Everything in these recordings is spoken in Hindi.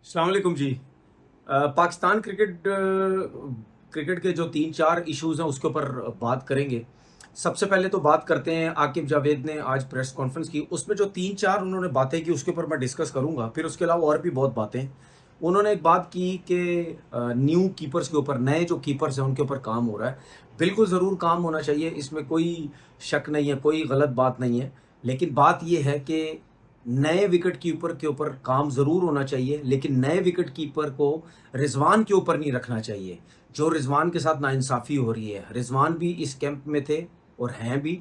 अस्सलाम वालेकुम जी। पाकिस्तान क्रिकेट के जो तीन चार इश्यूज हैं उसके ऊपर बात करेंगे। सबसे पहले तो बात करते हैं, आकिब जावेद ने आज प्रेस कॉन्फ्रेंस की, उसमें जो तीन चार उन्होंने बातें की उसके ऊपर मैं डिस्कस करूंगा। फिर उसके अलावा और भी बहुत बातें। उन्होंने एक बात की कि न्यू कीपर्स के ऊपर, नए जो कीपर्स हैं उनके ऊपर काम हो रहा है। बिल्कुल ज़रूर काम होना चाहिए, इसमें कोई शक नहीं है, कोई गलत बात नहीं है। लेकिन बात यह है कि नए विकेट कीपर के ऊपर काम ज़रूर होना चाहिए, लेकिन नए विकेट कीपर को रिजवान के ऊपर नहीं रखना चाहिए। जो रिजवान के साथ नाइंसाफ़ी हो रही है, रिजवान भी इस कैंप में थे और हैं भी,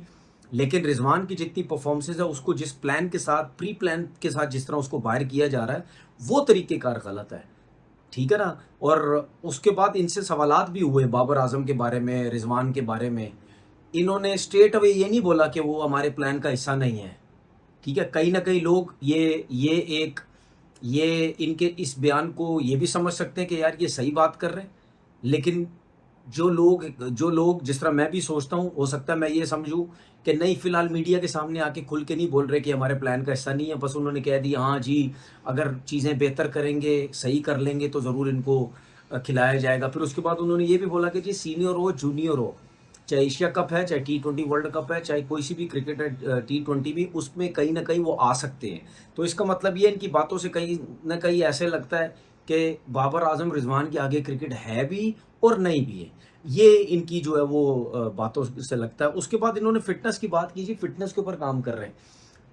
लेकिन रिजवान की जितनी परफॉर्मेंसेज है उसको जिस प्लान के साथ, प्री प्लान के साथ जिस तरह उसको बाहर किया जा रहा है, वो तरीक़ेकार गलत है। ठीक है ना? और उसके बाद इनसे सवालात भी हुए बाबर आजम के बारे में, रिजवान के बारे में। इन्होंने स्ट्रेट अवे ये नहीं बोला कि वो हमारे प्लान का हिस्सा नहीं है। ठीक है, कहीं ना कहीं लोग ये इनके इस बयान को ये भी समझ सकते हैं कि यार ये सही बात कर रहे हैं। लेकिन जो लोग जिस तरह मैं भी सोचता हूँ, हो सकता है मैं ये समझूं कि नहीं, फिलहाल मीडिया के सामने आके खुल के नहीं बोल रहे कि हमारे प्लान का हिस्सा नहीं है। बस उन्होंने कह दिया हाँ जी, अगर चीज़ें बेहतर करेंगे, सही कर लेंगे तो ज़रूर इनको खिलाया जाएगा। फिर उसके बाद उन्होंने ये भी बोला कि जी सीनियर हो जूनियर हो, चाहे एशिया कप है, चाहे T20 वर्ल्ड कप है, चाहे कोई सी भी क्रिकेट है, T20 भी, उसमें कहीं ना कहीं वो आ सकते हैं। तो इसका मतलब ये इनकी बातों से कहीं ना कहीं ऐसे लगता है कि बाबर आजम रिजवान के आगे क्रिकेट है भी और नहीं भी है। ये इनकी जो है वो बातों से लगता है। उसके बाद इन्होंने फिटनेस की बात की। जी फिटनेस के ऊपर काम कर रहे हैं।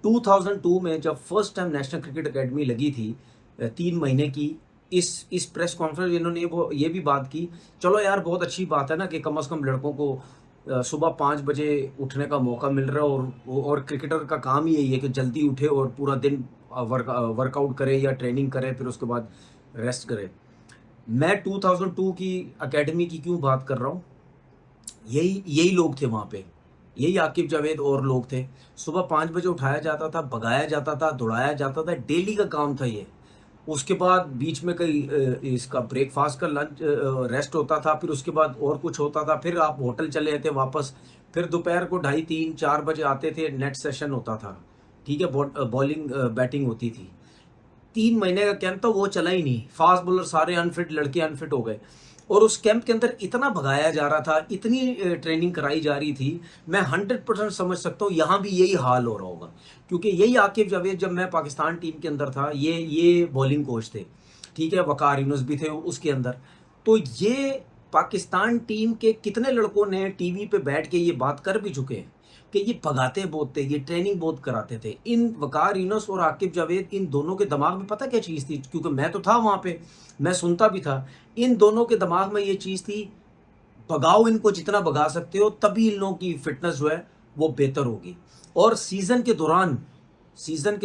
2002 में जब first time national cricket academy लगी थी, 3 महीने की, इस प्रेस कॉन्फ्रेंस में इन्होंने ये भी बात की। चलो यार, बहुत अच्छी बात है ना कि कम से कम लड़कों को सुबह 5 बजे उठने का मौका मिल रहा है। और क्रिकेटर का काम ही यही है कि जल्दी उठे और पूरा दिन वर्कआउट करे या ट्रेनिंग करे, फिर उसके बाद रेस्ट करे। मैं 2002 की एकेडमी की क्यों बात कर रहा हूँ? यही यही लोग थे वहाँ पे, यही आकिब जावेद और लोग थे। सुबह 5 बजे उठाया जाता था, भगाया जाता था, दौड़ाया जाता था, डेली का काम था ये। उसके बाद बीच में कई इसका ब्रेकफास्ट का लंच रेस्ट होता था, फिर उसके बाद और कुछ होता था, फिर आप होटल चले जाते वापस। फिर दोपहर को 2:30-4 बजे आते थे, नेट सेशन होता था। ठीक है, बॉलिंग बैटिंग होती थी। 3 महीने का कैंप था, वो चला ही नहीं। फास्ट बॉलर सारे अनफिट, लड़के अनफिट हो गए। और उस कैंप के अंदर इतना भगाया जा रहा था, इतनी ट्रेनिंग कराई जा रही थी। मैं 100% समझ सकता हूँ यहाँ भी यही हाल हो रहा होगा, क्योंकि यही आकिब जावेद, जब मैं पाकिस्तान टीम के अंदर था, ये बॉलिंग कोच थे। ठीक है, वकार यूनुस भी थे उसके अंदर। तो ये पाकिस्तान टीम के कितने लड़कों ने टीवी पे बैठ के ये बात कर भी चुके हैं कि ये भगाते बहुत थे, ये ट्रेनिंग बहुत कराते थे। इन वकार यूनुस और आकिब जावेद, इन दोनों के दिमाग में पता क्या चीज़ थी? क्योंकि मैं तो था वहाँ पे, मैं सुनता भी था। इन दोनों के दिमाग में ये चीज़ थी, भगाओ इनको जितना भगा सकते हो, तभी इन लोगों की फिटनेस जो है वो बेहतर होगी। और सीजन के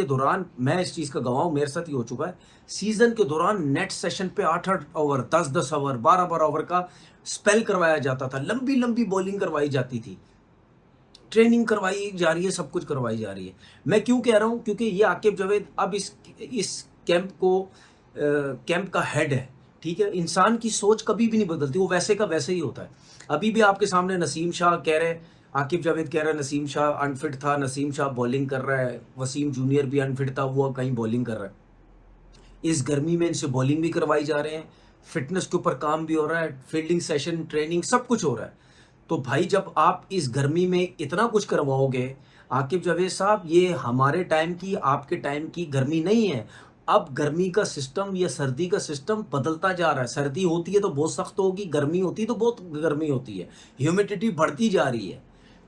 दौरान मैं इस चीज़ का गवाह हूँ, मेरे साथ ही हो चुका है। सीजन के दौरान नेट सेशन पे 8-8 ओवर, 10-10 ओवर, 12-12 ओवर का स्पेल करवाया जाता था। लंबी लंबी बॉलिंग करवाई जाती थी, ट्रेनिंग करवाई जा रही है, सब कुछ करवाई जा रही है। मैं क्यों कह रहा हूँ? क्योंकि ये आकिब जावेद अब इस कैंप का हेड है। ठीक है, इंसान की सोच कभी भी नहीं बदलती, वो वैसे का वैसे ही होता है। अभी भी आपके सामने नसीम शाह कह रहे, आकिब जावेद कह रहा है नसीम शाह अनफिट था, नसीम शाह बॉलिंग कर रहा है, वसीम जूनियर भी अनफिट था, वो कहीं बॉलिंग कर रहा है। इस गर्मी में इनसे बॉलिंग भी करवाई जा रहे हैं, फिटनेस के ऊपर काम भी हो रहा है, फील्डिंग सेशन, ट्रेनिंग, सब कुछ हो रहा है। तो भाई, जब आप इस गर्मी में इतना कुछ करवाओगे, आकिब जावेद साहब, ये हमारे टाइम की, आपके टाइम की गर्मी नहीं है। अब गर्मी का सिस्टम या सर्दी का सिस्टम बदलता जा रहा है। सर्दी होती है तो बहुत सख्त होगी, गर्मी होती है तो बहुत गर्मी होती है, ह्यूमिडिटी बढ़ती जा रही है।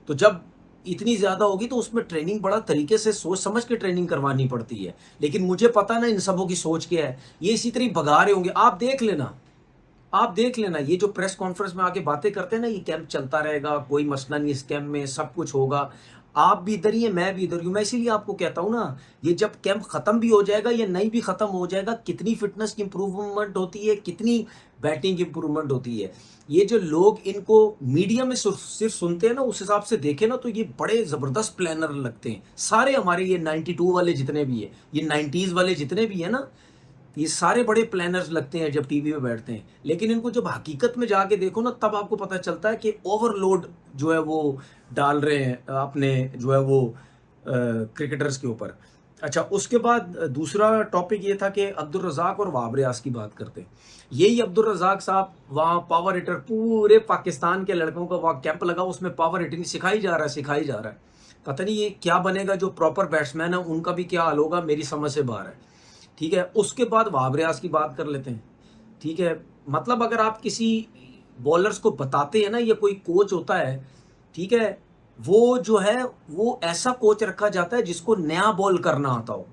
तो जब इतनी ज़्यादा होगी तो उसमें ट्रेनिंग बड़ा तरीके से सोच समझ के ट्रेनिंग करवानी पड़ती है। लेकिन मुझे पता ना इन सबों की सोच क्या है। ये इसी तरह भगा रहे होंगे। आप देख लेना, ये जो प्रेस कॉन्फ्रेंस में आके बातें करते हैं ना, ये कैंप चलता रहेगा, कोई मसला नहीं, इस कैंप में सब कुछ होगा। आप भी इधर ही है, मैं भी इधर ही हूँ। मैं इसीलिए आपको कहता हूँ ना, ये जब कैंप खत्म भी हो जाएगा या नहीं भी खत्म हो जाएगा, कितनी फिटनेस की इंप्रूवमेंट होती है, कितनी बैटिंग की इंप्रूवमेंट होती है। ये जो लोग इनको मीडिया में सिर्फ सुनते हैं ना, उस हिसाब से देखे ना, तो ये बड़े जबरदस्त प्लानर लगते हैं सारे। हमारे ये 92 वाले जितने भी है, ये 90s वाले जितने भी है ना, ये सारे बड़े प्लानर्स लगते हैं जब टीवी में बैठते हैं। लेकिन इनको जब हकीकत में जाके देखो ना, तब आपको पता चलता है कि ओवरलोड जो है वो डाल रहे हैं अपने, जो है वो क्रिकेटर्स के ऊपर। अच्छा, उसके बाद दूसरा टॉपिक ये था कि अब्दुल रज़ाक और वहाब रियाज की बात करते हैं। यही अब्दुल रज़ाक साहब वहाँ पावर हिटर, पूरे पाकिस्तान के लड़कों का वहाँ कैंप लगा, उसमें पावर हिटिंग सिखाई जा रहा है, सिखाई जा रहा है। पता नहीं ये क्या बनेगा, जो प्रॉपर बैट्समैन है उनका भी क्या हाल होगा, मेरी समझ से बाहर है। ठीक है, उसके बाद वहाब रियाज की बात कर लेते हैं। ठीक है, मतलब अगर आप किसी बॉलर्स को बताते हैं ना, ये कोई कोच होता है, ठीक है, वो जो है वो ऐसा कोच रखा जाता है जिसको नया बॉल करना आता हो,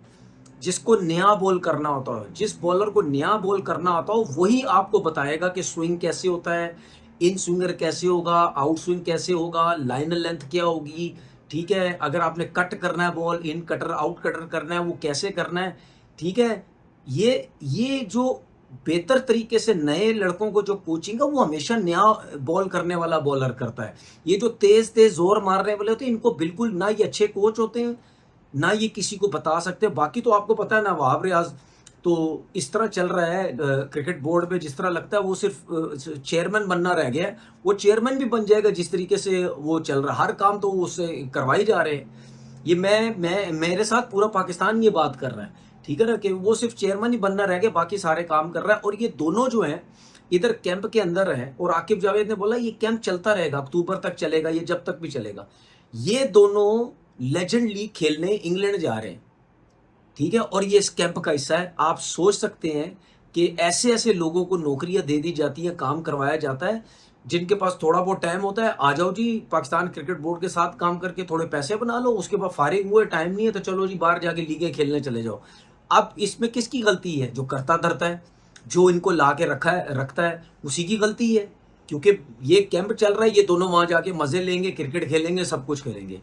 जिसको नया बॉल करना होता है, जिस बॉलर को नया बॉल करना आता हो वही आपको बताएगा कि स्विंग कैसे होता है, इन स्विंगर कैसे होगा, आउट स्विंग कैसे होगा, लाइनर लेंथ क्या होगी। ठीक है, अगर आपने कट करना है बॉल, इन कटर आउट कटर करना है, वो कैसे करना है। ठीक है, ये जो बेहतर तरीके से नए लड़कों को जो कोचिंग है वो हमेशा नया बॉल करने वाला बॉलर करता है। ये जो तेज तेज जोर मारने वाले होते हैं इनको बिल्कुल ना, ये अच्छे कोच होते हैं ना ये किसी को बता सकते। बाकी तो आपको पता है ना, वहाब रियाज तो इस तरह चल रहा है क्रिकेट बोर्ड में, जिस तरह लगता है वो सिर्फ चेयरमैन बनना रह गया है। वो चेयरमैन भी बन जाएगा जिस तरीके से वो चल रहा है, हर काम तो वो उससे करवाई जा रहे हैं। ये मैं मेरे साथ पूरा पाकिस्तान ये बात कर रहा है, ठीक है ना, कि वो सिर्फ चेयरमैन ही बनना रह गया, बाकी सारे काम कर रहा है। और ये दोनों जो हैं इधर कैंप के अंदर है, और आकिब जावेद ने बोला ये कैंप चलता रहेगा, अक्टूबर तक चलेगा, ये जब तक भी चलेगा। ये दोनों लेजेंड लीग खेलने इंग्लैंड जा रहे हैं, ठीक है, और ये इस कैंप का हिस्सा है। आप सोच सकते हैं कि ऐसे ऐसे लोगों को नौकरियां दे दी जाती हैं, काम करवाया जाता है, जिनके पास थोड़ा बहुत टाइम होता है, आ जाओ जी पाकिस्तान क्रिकेट बोर्ड के साथ काम करके थोड़े पैसे बना लो, उसके बाद फारिग हुए, टाइम नहीं है तो चलो जी बाहर जाके लीगें खेलने चले जाओ। अब इसमें किसकी गलती है? जो करता धरता है, जो इनको ला के रखता है उसी की गलती है, क्योंकि ये कैंप चल रहा है, ये दोनों वहां जाके मजे लेंगे, क्रिकेट खेलेंगे, सब कुछ करेंगे।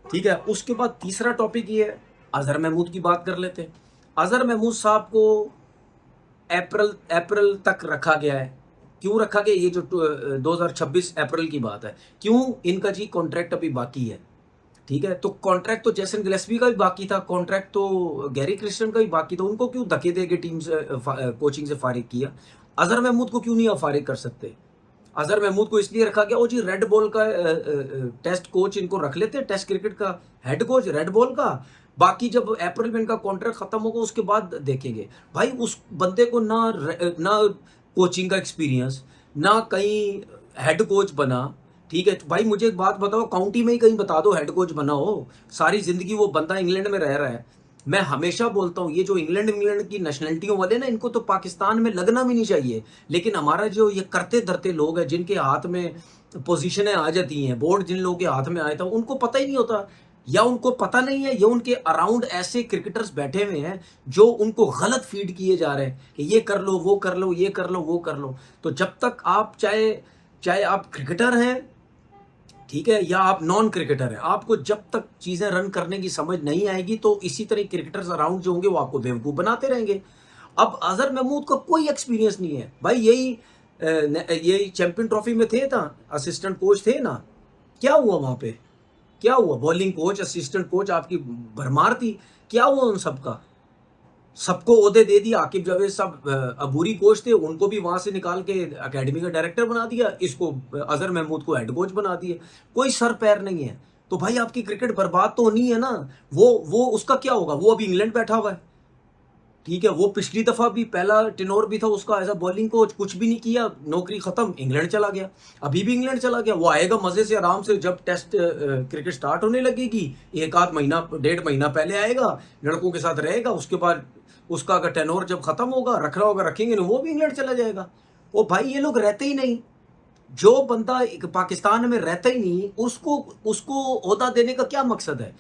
ठीक है, उसके बाद तीसरा टॉपिक ये है, अजहर महमूद की बात कर लेते हैं। अजहर महमूद साहब को अप्रैल अप्रैल तक रखा गया है। क्यों रखा गया? ये जो 2026 अप्रैल की बात है। क्यों? इनका जी कॉन्ट्रैक्ट अभी बाकी है। ठीक है, तो कॉन्ट्रैक्ट तो जैसन गिलेस्पी का भी बाकी था, कॉन्ट्रैक्ट तो गैरी क्रिस्टन का भी बाकी था। उनको क्यों धक्के दे के टीम से कोचिंग से फारिग किया? अजहर महमूद को क्यों नहीं आप फारिग कर सकते? अजहर महमूद को इसलिए रखा गया, ओ जी रेड बॉल का टेस्ट कोच इनको रख लेते हैं, टेस्ट क्रिकेट का हेड कोच रेड बॉल का। बाकी जब अप्रैल में इनका कॉन्ट्रैक्ट खत्म होगा उसके बाद देखेंगे। भाई उस बंदे को ना कोचिंग का एक्सपीरियंस, ना कहीं हेड कोच बना। ठीक है, तो भाई मुझे एक बात बताओ, काउंटी में ही कहीं बता दो हेड कोच बना हो। सारी जिंदगी वो बंदा इंग्लैंड में रह रहा है। मैं हमेशा बोलता हूँ ये जो इंग्लैंड की नेशनलिटियों वाले ना, इनको तो पाकिस्तान में लगना भी नहीं चाहिए। लेकिन हमारा जो ये करते धरते लोग हैं, जिनके हाथ में पोजीशनें आ जाती हैं, बोर्ड जिन लोगों के हाथ में आया था, उनको पता ही नहीं होता, या उनको पता नहीं है, या उनके अराउंड ऐसे क्रिकेटर्स बैठे हुए हैं जो उनको गलत फीड किए जा रहे हैं कि ये कर लो, वो कर लो, ये कर लो, वो कर लो। तो जब तक आप चाहे चाहे आप क्रिकेटर हैं, ठीक है, या आप नॉन क्रिकेटर हैं, आपको जब तक चीजें रन करने की समझ नहीं आएगी तो इसी तरह क्रिकेटर्स अराउंड जो होंगे वो आपको बेवकूफ बनाते रहेंगे। अब अजहर महमूद का कोई एक्सपीरियंस नहीं है भाई। यही चैंपियन ट्रॉफी में थे ना, असिस्टेंट कोच थे ना, क्या हुआ वहां पे? क्या हुआ? बॉलिंग कोच, असिस्टेंट कोच आपकी भरमार थी, क्या हुआ उन सबका? सबको ओहदे दे दिया। आकिब जावेद साहब अबूरी कोच थे, उनको भी वहां से निकाल के एकेडमी का डायरेक्टर बना दिया, इसको अजहर महमूद को हेड कोच बना दिया। कोई सर पैर नहीं है। तो भाई आपकी क्रिकेट बर्बाद तो होनी है ना। वो उसका क्या होगा? वो अभी इंग्लैंड बैठा हुआ है, ठीक है, वो पिछली दफा भी पहला टेनोर भी था उसका एज अ बॉलिंग कोच, कुछ भी नहीं किया, नौकरी खत्म, इंग्लैंड चला गया। अभी भी इंग्लैंड चला गया। वो आएगा मजे से आराम से, जब टेस्ट क्रिकेट स्टार्ट होने लगेगी, एक आध महीना, 1.5 महीना पहले आएगा, लड़कों के साथ रहेगा, उसके बाद उसका अगर टेनोर जब खत्म होगा, रखना होगा रखेंगे नहीं, वो भी इंग्लैंड चला जाएगा। वो भाई ये लोग रहते ही नहीं। जो बंदा पाकिस्तान में रहता ही नहीं, उसको उसको ओहदा देने का क्या मकसद है?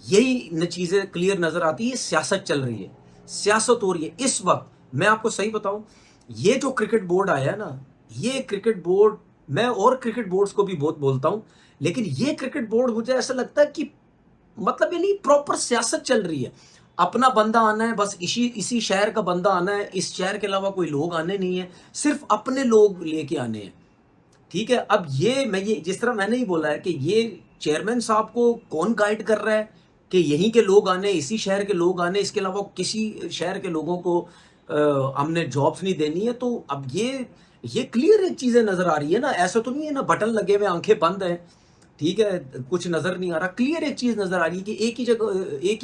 यही न चीजें क्लियर नजर आती है। सियासत चल रही है, सियासत हो रही है इस वक्त। मैं आपको सही बताऊं, ये जो क्रिकेट बोर्ड आया है ना, ये क्रिकेट बोर्ड, मैं और क्रिकेट बोर्ड्स को भी बहुत बोलता हूं, लेकिन ये क्रिकेट बोर्ड मुझे ऐसा लगता है कि मतलब ये नहीं, प्रॉपर सियासत चल रही है। अपना बंदा आना है, बस इसी शहर का बंदा आना है, इस शहर के अलावा कोई लोग आने नहीं है, सिर्फ अपने लोग लेके आने हैं। ठीक है, अब ये जिस तरह मैंने ही बोला है कि ये चेयरमैन साहब को कौन गाइड कर रहा है कि यहीं के लोग आने, इसी शहर के लोग आने, इसके अलावा किसी शहर के लोगों को हमने जॉब्स नहीं देनी है। तो अब ये क्लियर एक चीजें नजर आ रही है ना, ऐसा तो नहीं है ना बटन लगे हुए आंखें बंद हैं। ठीक है, कुछ नजर नहीं आ रहा। क्लियर एक चीज नजर आ रही है कि एक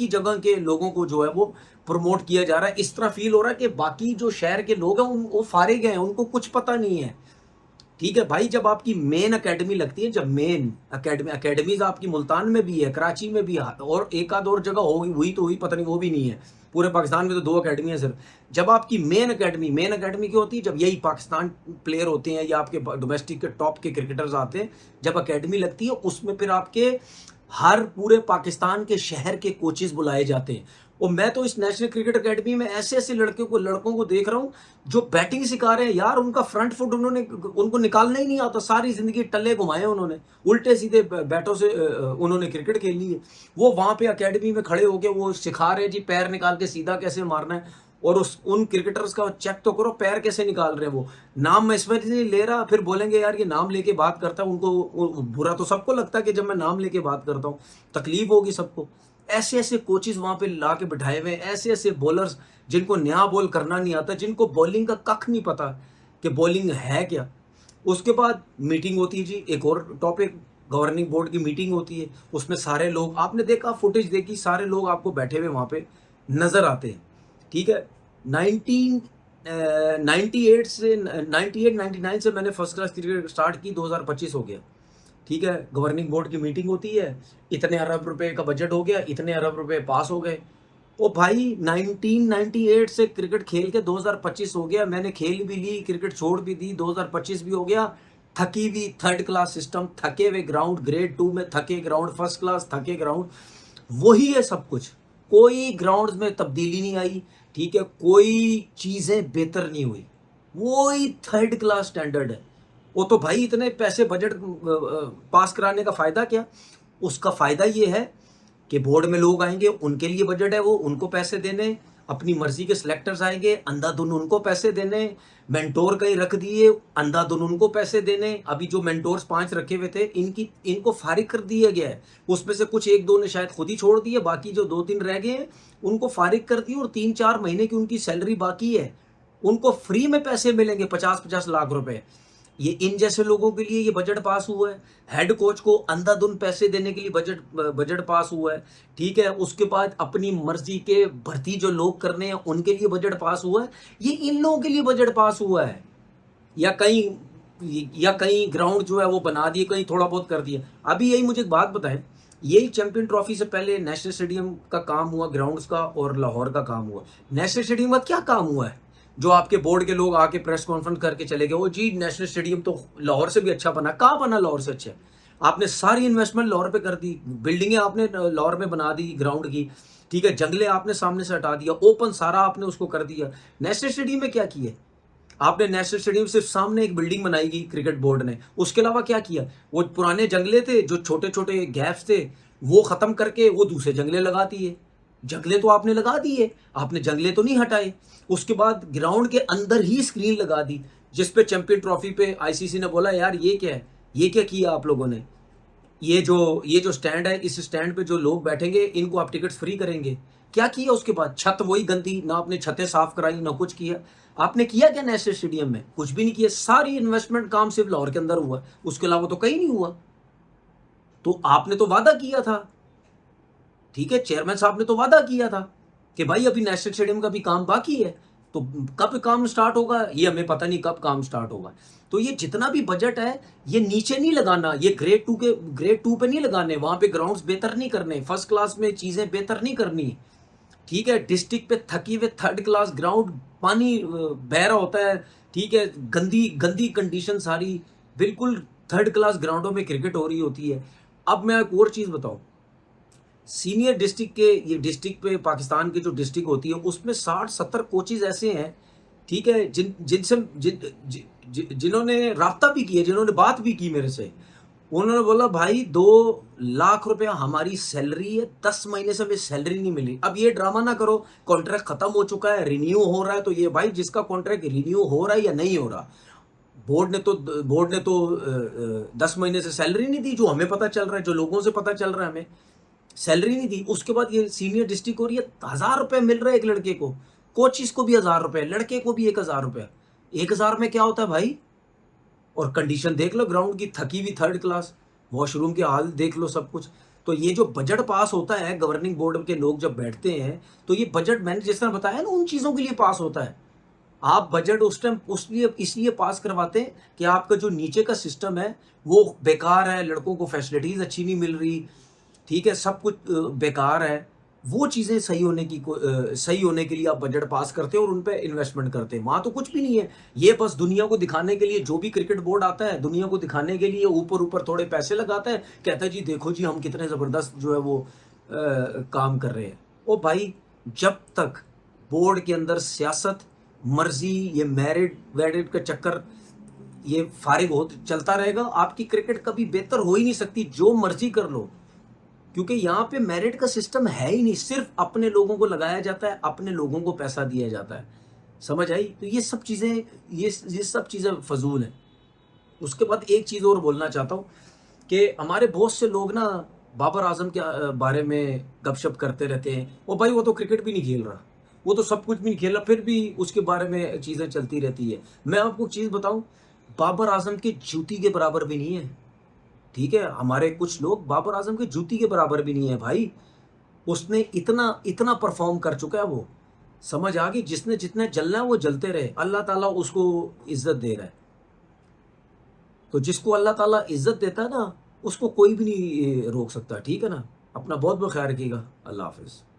ही जगह के लोगों को जो है वो प्रमोट किया जा रहा है। इस तरह फील हो रहा है कि बाकी जो शहर के लोग हैं वो फारिग हैं, उनको कुछ पता नहीं है। ठीक है भाई, जब आपकी मेन एकेडमी लगती है, जब मेन एकेडमीज आपकी मुल्तान में भी है, कराची में भी है, और एक आध और जगह होगी, हुई तो हुई, पता नहीं, वो भी नहीं है। पूरे पाकिस्तान में तो 2 अकेडमी है सिर्फ। जब आपकी मेन एकेडमी क्या होती है, जब यही पाकिस्तान प्लेयर होते हैं या आपके डोमेस्टिक के टॉप के क्रिकेटर्स आते हैं, जब एकेडमी लगती है, उसमें फिर आपके हर पूरे पाकिस्तान के शहर के कोचेस बुलाए जाते हैं। और मैं तो इस नेशनल क्रिकेट एकेडमी में ऐसे ऐसे लड़कों को देख रहा हूँ जो बैटिंग सिखा रहे हैं यार। उनका फ्रंट फुट उनको निकालना ही नहीं आता। सारी जिंदगी टल्ले घुमाए उन्होंने, उल्टे सीधे बैटों से उन्होंने क्रिकेट खेली है। वो वहां पे एकेडमी में खड़े होके वो सिखा रहे हैं जी, पैर निकाल के सीधा कैसे मारना है। और उन क्रिकेटर्स का चेक तो करो, पैर कैसे निकाल रहे हैं वो। नाम मैं इसमें नहीं ले रहा, फिर बोलेंगे यार ये नाम लेके बात करता है। उनको बुरा तो सबको लगता है कि जब मैं नाम लेके बात करता हूँ, तकलीफ होगी सबको। ऐसे ऐसे कोचेस वहां पे ला के बिठाए हुए, ऐसे ऐसे बॉलर्स जिनको नया बॉल करना नहीं आता, जिनको बॉलिंग का कख नहीं पता कि बॉलिंग है क्या। उसके बाद मीटिंग होती है जी, एक और टॉपिक, गवर्निंग बोर्ड की मीटिंग होती है। उसमें सारे लोग, आपने देखा, फुटेज देखी, सारे लोग आपको बैठे हुए वहां पे नजर आते हैं। ठीक है, 1998 से 99 से मैंने फर्स्ट क्लास क्रिकेट स्टार्ट की, 2025 हो गया। ठीक है, गवर्निंग बोर्ड की मीटिंग होती है, इतने अरब रुपए का बजट हो गया, इतने अरब रुपए पास हो गए। ओ भाई, 1998 से क्रिकेट खेल के 2025 हो गया, मैंने खेल भी ली, क्रिकेट छोड़ भी दी, 2025 भी हो गया। थकी हुई थर्ड क्लास सिस्टम, थके हुए ग्राउंड, ग्रेड 2 में थके ग्राउंड, फर्स्ट क्लास थके ग्राउंड, वही है सब कुछ। कोई ग्राउंड में तब्दीली नहीं आई। ठीक है, कोई चीजें बेहतर नहीं हुई, वही थर्ड क्लास स्टैंडर्ड है। वो तो भाई इतने पैसे बजट पास कराने का फायदा क्या। उसका फायदा ये है कि बोर्ड में लोग आएंगे, उनके लिए बजट है, वो उनको पैसे देने, अपनी मर्जी के सिलेक्टर्स आएंगे, अंधाधुन उनको पैसे देने, मेंटोर कहीं रख दिए, अंधाधुन उनको पैसे देने। अभी जो मेंटोर्स 5 रखे हुए थे, इनको फारिग कर दिया गया है। उसमें से कुछ 1-2 ने शायद खुद ही छोड़ दिए, बाकी जो 2-3 रह गए हैं उनको फारिग कर दिए, और 3-4 महीने की उनकी सैलरी बाकी है। उनको फ्री में पैसे मिलेंगे, 50-50 लाख रुपए। ये इन जैसे लोगों के लिए ये बजट पास हुआ है। हेड कोच को अंधाधुन पैसे देने के लिए बजट पास हुआ है। ठीक है, उसके बाद अपनी मर्जी के भर्ती जो लोग करने हैं उनके लिए बजट पास हुआ है। ये इन लोगों के लिए बजट पास हुआ है, या कहीं ग्राउंड जो है वो बना दिए, कहीं थोड़ा बहुत कर दिया। अभी यही मुझे एक बात बताएं, यही चैंपियन ट्रॉफी से पहले नेशनल स्टेडियम का काम हुआ, ग्राउंड्स का, और लाहौर का काम हुआ। नेशनल स्टेडियम का क्या काम हुआ है, जो आपके बोर्ड के लोग आके प्रेस कॉन्फ्रेंस करके चले गए, वो जी नेशनल स्टेडियम तो लाहौर से भी अच्छा बना। कहाँ बना लाहौर से अच्छा? आपने सारी इन्वेस्टमेंट लाहौर पे कर दी, बिल्डिंगें आपने लाहौर में बना दी ग्राउंड की। ठीक है, जंगले आपने सामने से हटा दिया, ओपन सारा आपने उसको कर दिया। नेशनल स्टेडियम में क्या किया आपने? नेशनल स्टेडियम सिर्फ सामने एक बिल्डिंग बनाई गई क्रिकेट बोर्ड ने, उसके अलावा क्या किया? वो पुराने जंगले थे, जो छोटे छोटे गैप्स थे, वो खत्म करके वो दूसरे जंगले लगा दिए। जंगले तो आपने लगा दिए, आपने जंगले तो नहीं हटाए। उसके बाद ग्राउंड के अंदर ही स्क्रीन लगा दी, जिसपे चैंपियन ट्रॉफी पे आईसीसी ने बोला यार ये क्या है, ये क्या किया आप लोगों ने? ये जो स्टैंड है, इस स्टैंड पे जो लोग बैठेंगे इनको आप टिकट्स फ्री करेंगे। क्या किया उसके बाद? छत वही गंदी, ना आपने छतें साफ कराई, ना कुछ किया। आपने किया क्या नेशनल स्टेडियम में? कुछ भी नहीं किया। सारी इन्वेस्टमेंट काम सिर्फ लाहौर के अंदर हुआ, उसके अलावा तो कहीं नहीं हुआ। तो आपने तो वादा किया था, ठीक है, चेयरमैन साहब ने तो वादा किया था कि भाई अभी नेशनल स्टेडियम का भी काम बाकी है, तो कब काम स्टार्ट होगा ये हमें पता नहीं, कब काम स्टार्ट होगा। तो ये जितना भी बजट है ये नीचे नहीं लगाना, ये ग्रेड 2 पे नहीं लगाने, वहां पे ग्राउंड्स बेहतर नहीं करने, फर्स्ट क्लास में चीजें बेहतर नहीं करनी। ठीक है, डिस्ट्रिक्ट पे थकी हुए थर्ड क्लास ग्राउंड, पानी बह रहा होता है। ठीक है, गंदी गंदी कंडीशन सारी, बिल्कुल थर्ड क्लास ग्राउंडों में क्रिकेट हो रही होती है। अब मैं एक और चीज बताऊं, सीनियर डिस्ट्रिक्ट के, ये डिस्ट्रिक्ट पे पाकिस्तान की जो डिस्ट्रिक्ट होती है उसमें 60-70 कोचेज ऐसे हैं, ठीक है, जिन्होंने राब्ता भी किया, जिन्होंने बात भी की मेरे से। उन्होंने बोला भाई 2 लाख रुपया हमारी सैलरी है, 10 महीने से हमें सैलरी नहीं मिली। अब ये ड्रामा ना करो, कॉन्ट्रैक्ट खत्म हो चुका है, रिन्यू हो रहा है, तो ये भाई जिसका कॉन्ट्रैक्ट रिन्यू हो रहा है या नहीं हो रहा, बोर्ड ने तो 10 महीने से सैलरी नहीं दी, जो हमें पता चल रहा है, जो लोगों से पता चल रहा है, हमें सैलरी नहीं दी। उसके बाद ये सीनियर डिस्ट्रिक्ट हो रही है, 1000 रुपए मिल रहे एक लड़के को, कोचिस को भी 1000 रुपए, लड़के को भी 1000 रुपए। 1000 में क्या होता है भाई? और कंडीशन देख लो ग्राउंड की, थकी हुई थर्ड क्लास। वॉशरूम के हाल देख लो सब कुछ। तो ये जो बजट पास होता है, गवर्निंग बोर्ड के लोग जब बैठते हैं, तो ये बजट मैंने जिस तरह बताया ना उन चीज़ों के लिए पास होता है। आप बजट उस टाइम उसलिए इसलिए पास करवाते हैं कि आपका जो नीचे का सिस्टम है वो बेकार है, लड़कों को फैसिलिटीज़ अच्छी नहीं मिल रही, ठीक है, सब कुछ बेकार है। वो चीज़ें सही होने के लिए आप बजट पास करते हो और उन पे इन्वेस्टमेंट करते हैं। वहाँ तो कुछ भी नहीं है। ये बस दुनिया को दिखाने के लिए, जो भी क्रिकेट बोर्ड आता है, दुनिया को दिखाने के लिए ऊपर-ऊपर थोड़े पैसे लगाता है, कहता है जी देखो जी हम कितने ज़बरदस्त जो है वो काम कर रहे हैं। ओ भाई, जब तक बोर्ड के अंदर सियासत, मर्ज़ी, ये मेरिट-वेरिट का चक्कर ये फारिग हो चलता रहेगा, आपकी क्रिकेट कभी बेहतर हो ही नहीं सकती, जो मर्ज़ी कर लो। क्योंकि यहाँ पे मेरिट का सिस्टम है ही नहीं, सिर्फ अपने लोगों को लगाया जाता है, अपने लोगों को पैसा दिया जाता है। समझ आई? तो ये सब चीज़ें फ़ज़ूल हैं। उसके बाद एक चीज़ और बोलना चाहता हूँ कि हमारे बहुत से लोग ना बाबर आज़म के बारे में गपशप करते रहते हैं। ओ भाई, वो तो क्रिकेट भी नहीं खेल रहा, वो तो सब कुछ भी नहीं खेल रहा, फिर भी उसके बारे में चीज़ें चलती रहती है। मैं आपको एक चीज़ बताऊँ, बाबर आज़म की जूती के बराबर भी नहीं है। ठीक है, हमारे कुछ लोग बाबर आज़म की जूती के बराबर भी नहीं है भाई। उसने इतना इतना परफ़ॉर्म कर चुका है वो। समझ आ गई? जिसने जितने जलना है वो जलते रहे। अल्लाह ताला उसको इज़्ज़त दे रहा है। तो जिसको अल्लाह ताला इज़्ज़त देता है ना, उसको कोई भी नहीं रोक सकता। ठीक है ना? अपना बहुत-बहुत ख़्याल रखिएगा। अल्लाह हाफ़िज़।